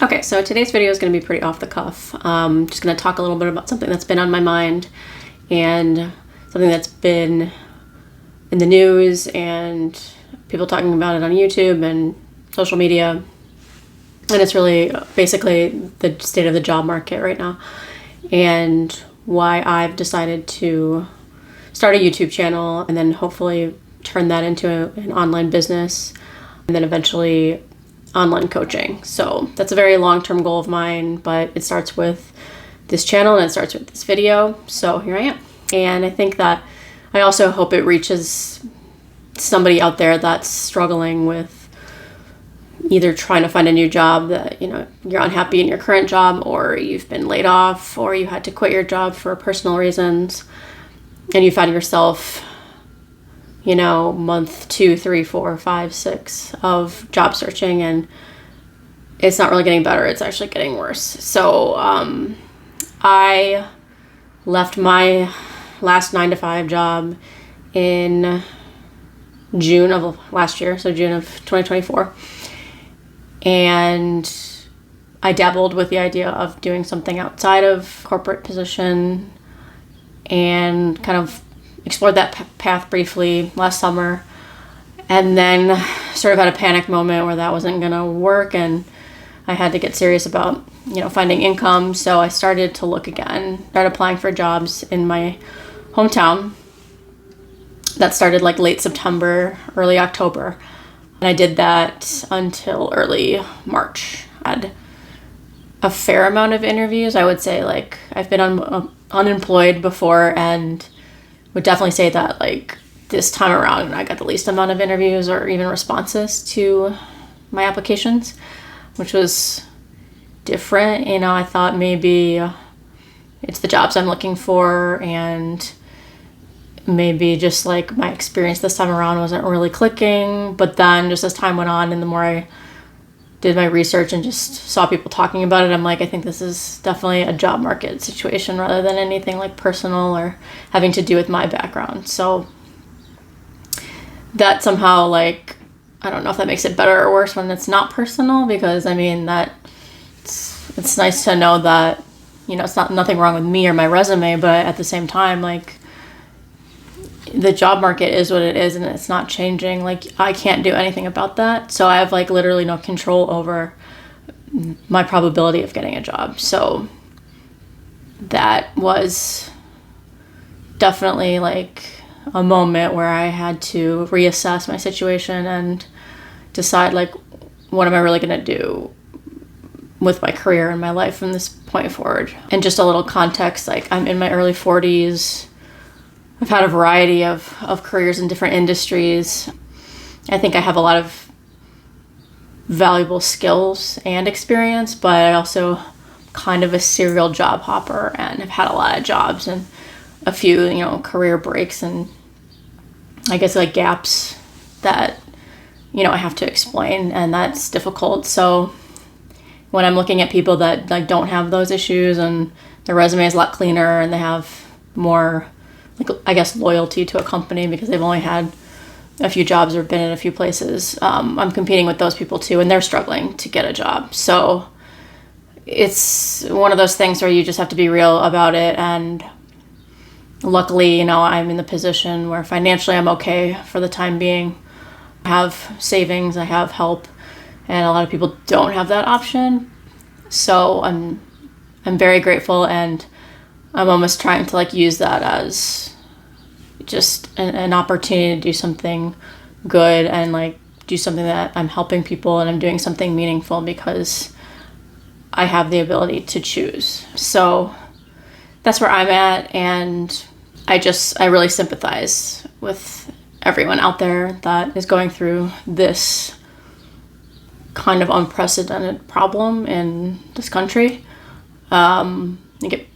Okay, so today's video is going to be pretty off the cuff. Just going to talk a little bit about something that's been on my mind and something that's been in the news and people talking about it on YouTube and social media. And it's really basically the state of the job market right now and why I've decided to start a YouTube channel and then hopefully turn that into an online business and then eventually online coaching. So that's a very long-term goal of mine, but it starts with this channel and it starts with this video. So here I am. And I think that I also hope it reaches somebody out there that's struggling with either trying to find a new job that, you're unhappy in your current job, or you've been laid off, or you had to quit your job for personal reasons and you found yourself month 2, 3, 4, 5, 6 of job searching, and it's not really getting better. It's actually getting worse. So I left my last 9-to-5 job in June of last year, so June of 2024. And I dabbled with the idea of doing something outside of corporate position and kind of explored that path briefly last summer, and then sort of had a panic moment where that wasn't going to work and I had to get serious about, finding income. So I started to look again, started applying for jobs in my hometown. That started like late September, early October. And I did that until early March. I had a fair amount of interviews. I would say like I've been unemployed before and would definitely say that like this time around I got the least amount of interviews or even responses to my applications, which was different. I thought maybe it's the jobs I'm looking for and maybe just like my experience this time around wasn't really clicking. But then just as time went on and the more I did my research and just saw people talking about it, I'm like, I think this is definitely a job market situation rather than anything like personal or having to do with my background. So that somehow, like, I don't know if that makes it better or worse when it's not personal, because that it's nice to know that, it's not nothing wrong with me or my resume, but at the same time, like, the job market is what it is and it's not changing. Like, I can't do anything about that. So I have like literally no control over my probability of getting a job. So that was definitely like a moment where I had to reassess my situation and decide like, what am I really going to do with my career and my life from this point forward? And just a little context, like I'm in my early 40s. I've had a variety of careers in different industries. I think I have a lot of valuable skills and experience, but I also kind of a serial job hopper and have had a lot of jobs and a few, career breaks and I guess like gaps that, I have to explain, and that's difficult. So when I'm looking at people that like don't have those issues and their resume is a lot cleaner and they have more, like, I guess, loyalty to a company because they've only had a few jobs or been in a few places. I'm competing with those people too, and they're struggling to get a job. So it's one of those things where you just have to be real about it. And luckily, I'm in the position where financially I'm okay for the time being. I have savings, I have help, and a lot of people don't have that option. So I'm very grateful, and I'm almost trying to like use that as just an opportunity to do something good and like do something that I'm helping people and I'm doing something meaningful because I have the ability to choose. So that's where I'm at, and I really sympathize with everyone out there that is going through this kind of unprecedented problem in this country. I get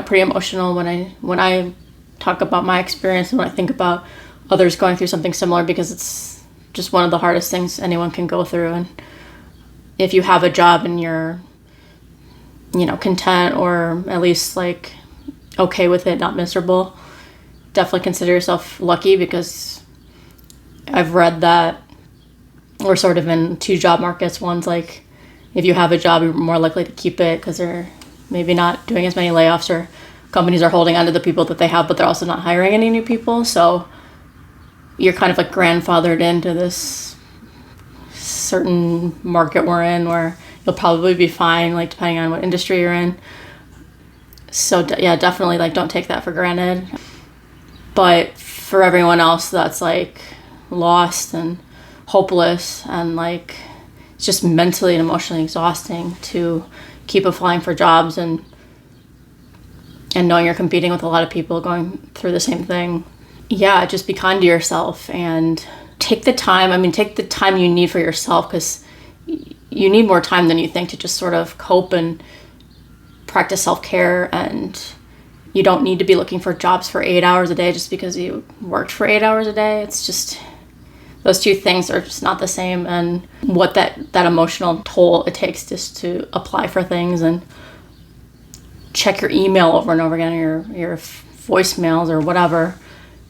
pretty emotional when I talk about my experience and when I think about others going through something similar, because it's just one of the hardest things anyone can go through. And if you have a job and you're, content or at least like okay with it, not miserable, definitely consider yourself lucky, because I've read that we're sort of in two job markets. One's like, if you have a job, you're more likely to keep it because they're maybe not doing as many layoffs, or companies are holding on to the people that they have, but they're also not hiring any new people. So you're kind of like grandfathered into this certain market we're in where you'll probably be fine, like depending on what industry you're in. So yeah, definitely like don't take that for granted. But for everyone else that's like lost and hopeless and like it's just mentally and emotionally exhausting to keep applying for jobs and knowing you're competing with a lot of people going through the same thing. Yeah, just be kind to yourself and take the time. I mean, take the time you need for yourself, because you need more time than you think to just sort of cope and practice self-care. And you don't need to be looking for jobs for 8 hours a day just because you worked for 8 hours a day. It's just, those two things are just not the same. And what that emotional toll it takes just to apply for things and check your email over and over again, or your voicemails or whatever.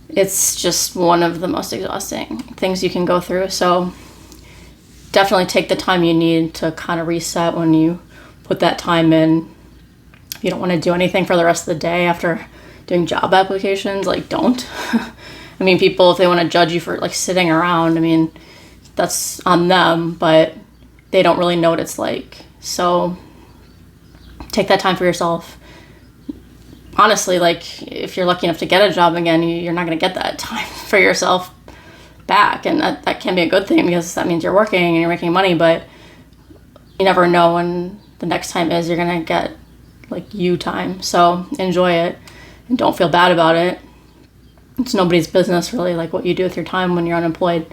It's just one of the most exhausting things you can go through. So definitely take the time you need to kind of reset when you put that time in. If you don't want to do anything for the rest of the day after doing job applications, like don't. I mean, people, if they want to judge you for like sitting around, I mean, that's on them, but they don't really know what it's like. So take that time for yourself. Honestly, like if you're lucky enough to get a job again, you're not going to get that time for yourself back. And that can be a good thing because that means you're working and you're making money, but you never know when the next time is you're going to get like you time. So enjoy it and don't feel bad about it. It's nobody's business really, like what you do with your time when you're unemployed.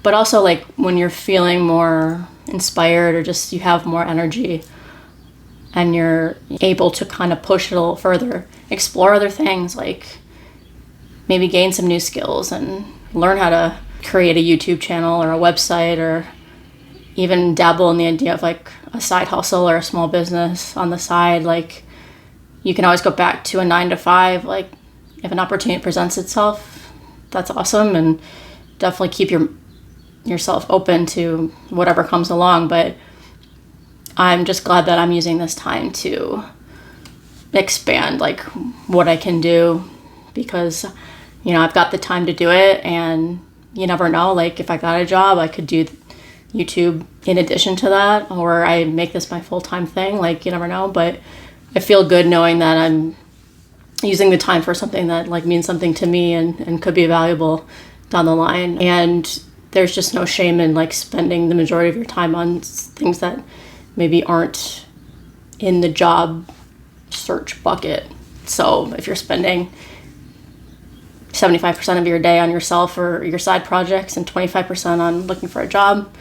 But also like when you're feeling more inspired or just you have more energy and you're able to kind of push it a little further, explore other things, like maybe gain some new skills and learn how to create a YouTube channel or a website, or even dabble in the idea of like a side hustle or a small business on the side. Like you can always go back to a 9 to 5, like if an opportunity presents itself, that's awesome. And definitely keep yourself open to whatever comes along. But I'm just glad that I'm using this time to expand like what I can do, because, you know, I've got the time to do it, and you never know, like if I got a job, I could do YouTube in addition to that, or I make this my full-time thing, like you never know. But I feel good knowing that I'm using the time for something that like means something to me and could be valuable down the line. And there's just no shame in like spending the majority of your time on things that maybe aren't in the job search bucket. So if you're spending 75% of your day on yourself or your side projects and 25% on looking for a job,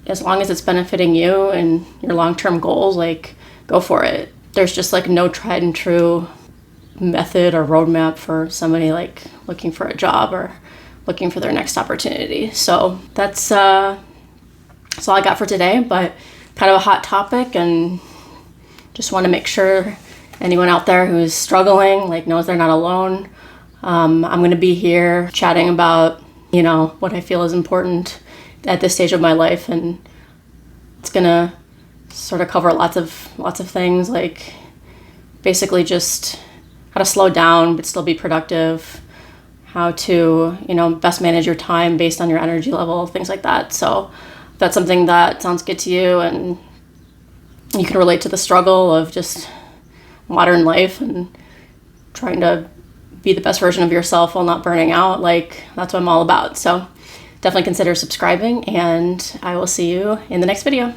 as long as it's benefiting you and your long-term goals, like go for it. There's just like no tried and true method or roadmap for somebody like looking for a job or looking for their next opportunity. So that's all I got for today, but kind of a hot topic, and just want to make sure anyone out there who's struggling like knows they're not alone. I'm going to be here chatting about, you know, what I feel is important at this stage of my life, and it's going to sort of cover lots of things, like basically just how to slow down but still be productive, how to, you know, best manage your time based on your energy level, things like that. So if that's something that sounds good to you and you can relate to the struggle of just modern life and trying to be the best version of yourself while not burning out, like that's what I'm all about. So definitely consider subscribing, and I will see you in the next video.